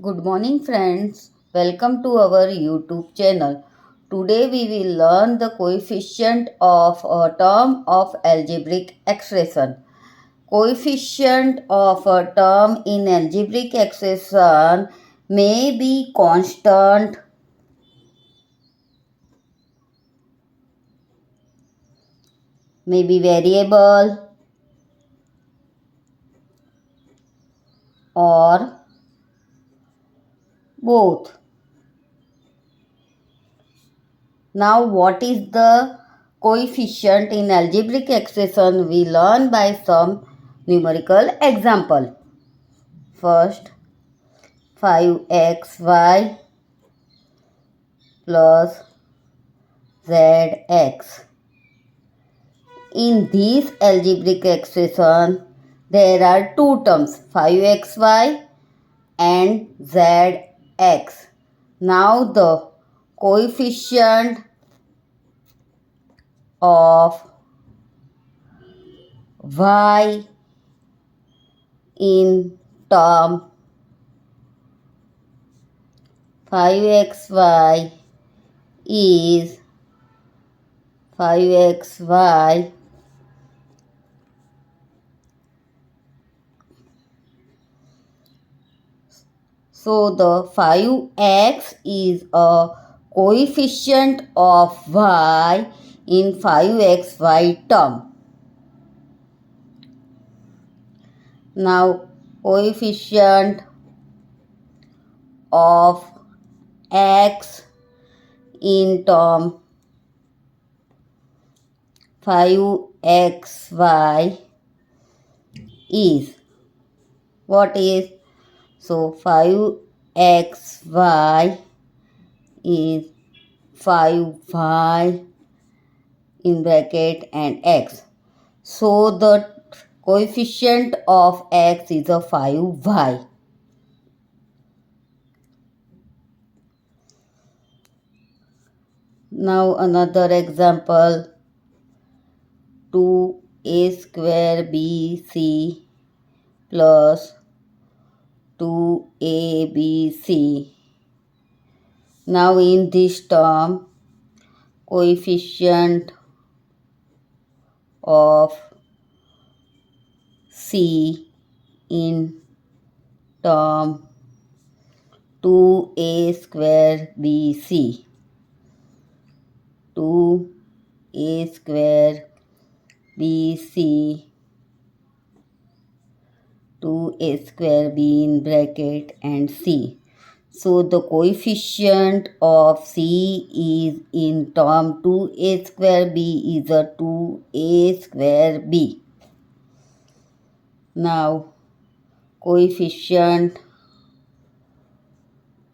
Good morning, friends. Welcome to our YouTube channel. Today we will learn the coefficient of a term of algebraic expression. Coefficient of a term in algebraic expression may be constant, may be variable, or both. Now, what is the coefficient in algebraic expression? We learn by some numerical example. First, 5xy plus zx. In this algebraic expression, there are two terms 5xy and zx. Now the coefficient of y in term 5xy is 5xy So the 5x is a coefficient of y in 5xy term. Now coefficient of x in term 5xy is what is? So 5xy is 5y in bracket and x. So the coefficient of x is a 5y. Now another example 2a square bc plus 2abc. Now in this term coefficient of c in term 2a square bc. 2a square bc 2a square b in bracket and c. So the coefficient of c is in term 2a square b is a 2a square b. Now coefficient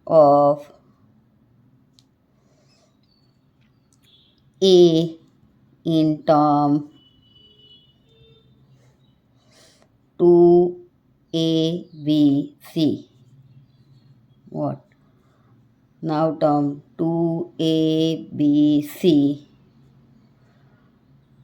of a in term 2abc. What? Now term 2abc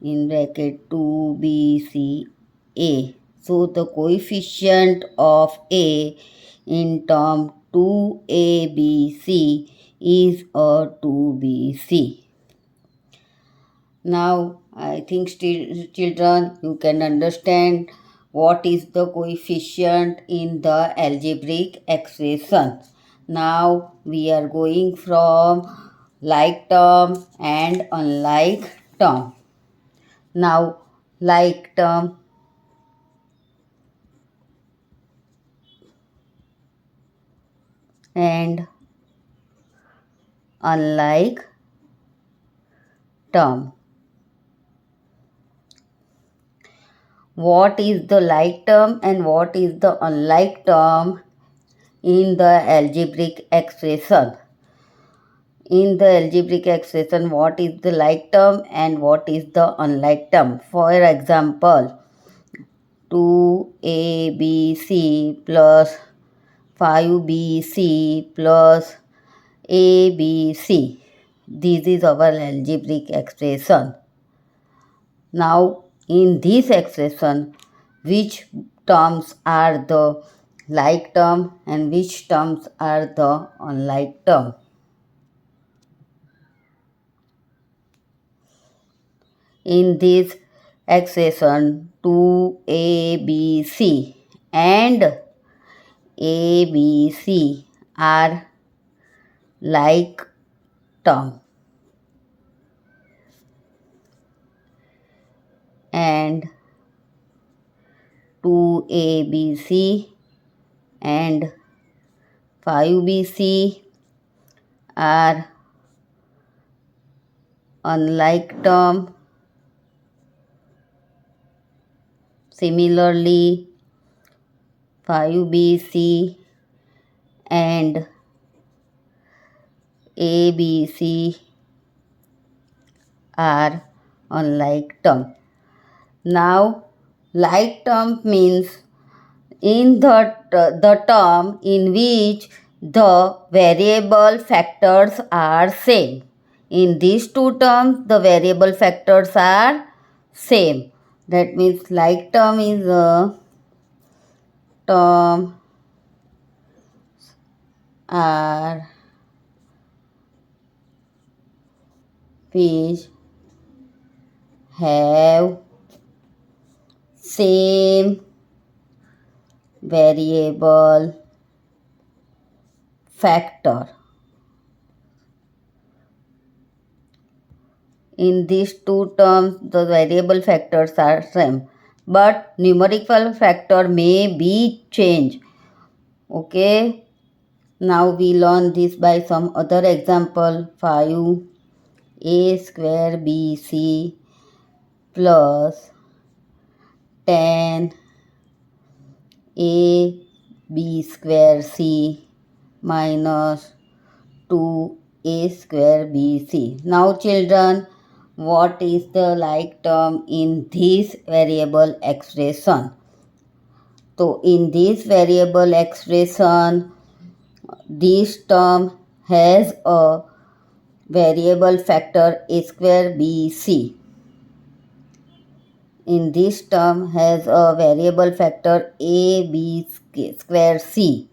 in bracket 2bca. So the coefficient of a in term 2abc is a 2bc. Now I think still children you can understand what is the coefficient in the algebraic expression. Now we are going from like term and unlike term. Now like term and unlike term. What is the like term and what is the unlike term in the algebraic expression? In the algebraic expression, what is the like term and what is the unlike term? For example, 2abc plus 5bc plus abc. This is our algebraic expression. Now, in this expression, which terms are the like term and which terms are the unlike term. In this expression 2ABC and ABC are like term and 2ABC and 5BC are unlike term. Similarly, 5BC and ABC are unlike term. Now, like term means in the term in which the variable factors are same. In these two terms, the variable factors are same. That means like term is a term are which have same variable factor. In these two terms, the variable factors are same, but numerical factor may be changed. Okay, now we learn this by some other example. 5a square bc plus 10 a b square c minus 2a square bc. Now children, what is the like term in this variable expression? So in this variable expression, this term has a variable factor a square bc. In this term has a variable factor a b square c.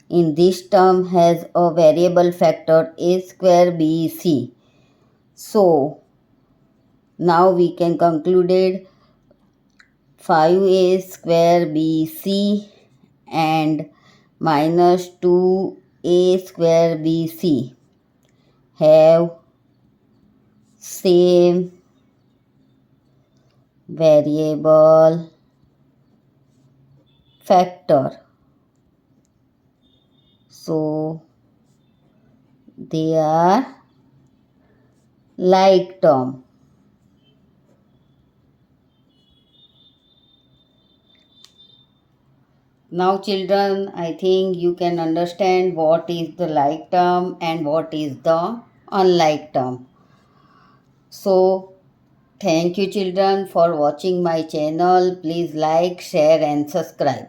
In this term has a variable factor a square bc. So now we can conclude 5a square bc and minus 2a square bc have same variable factor. So they are like term. Now children, I think you can understand what is the like term and what is the unlike term. So thank you children for watching my channel. Please like, share and subscribe.